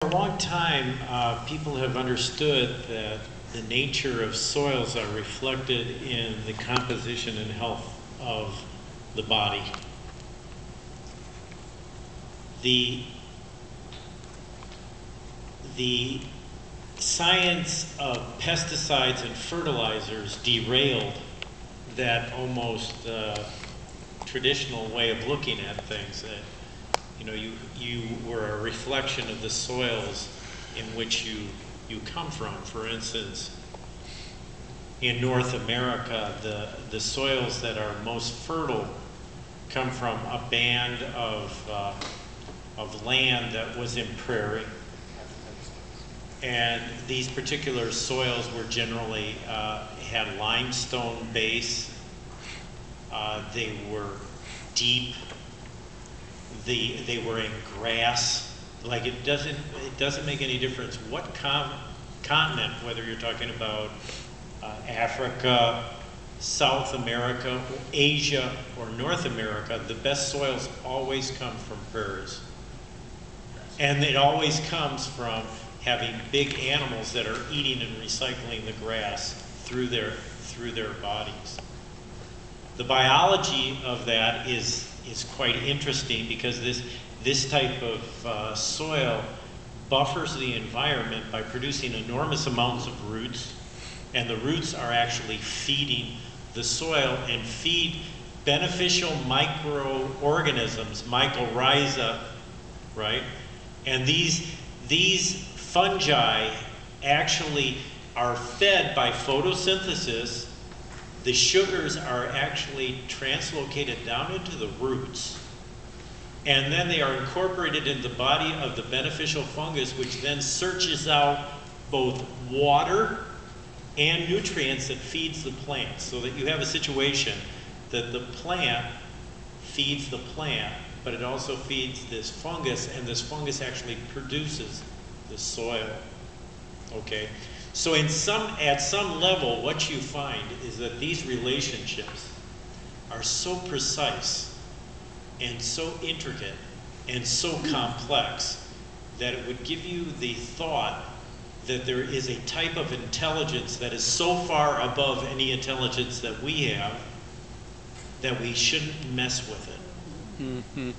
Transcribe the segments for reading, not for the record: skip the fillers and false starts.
long time, people have understood that the nature of soils are reflected in the composition and health of the body. The science of pesticides and fertilizers derailed that almost traditional way of looking at things. That, you know, you were a reflection of the soils in which you come from. For instance, in North America, the soils that are most fertile come from a band of land that was in prairie. And these particular soils were generally, had limestone base. They were deep. They were in grass. Like it doesn't make any difference what continent, whether you're talking about Africa, South America, Asia, or North America, the best soils always come from prairies. And it always comes from having big animals that are eating and recycling the grass through their bodies. The biology of that is quite interesting because this type of soil buffers the environment by producing enormous amounts of roots, and the roots are actually feeding the soil and feed beneficial microorganisms, mycorrhiza, right? And these fungi actually are fed by photosynthesis. The sugars are actually translocated down into the roots, and then they are incorporated in the body of the beneficial fungus, which then searches out both water and nutrients that feeds the plant, so that you have a situation that the plant feeds the plant, but it also feeds this fungus, and this fungus actually produces the soil. Okay? So at some level, what you find is that these relationships are so precise and so intricate and so complex that it would give you the thought that there is a type of intelligence that is so far above any intelligence that we have that we shouldn't mess with it.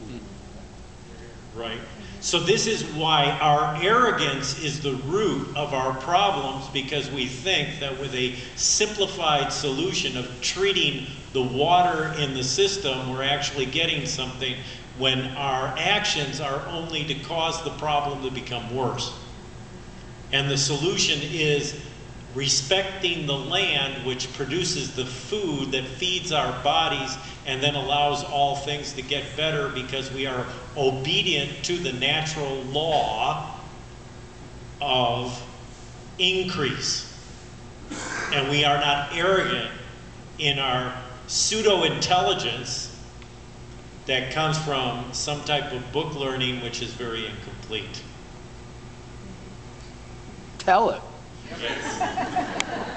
Right? So this is why our arrogance is the root of our problems, because we think that with a simplified solution of treating the water in the system, we're actually getting something, when our actions are only to cause the problem to become worse. And the solution is respecting the land, which produces the food that feeds our bodies and then allows all things to get better, because we are obedient to the natural law of increase. And we are not arrogant in our pseudo-intelligence that comes from some type of book learning which is very incomplete. Tell it. Yes.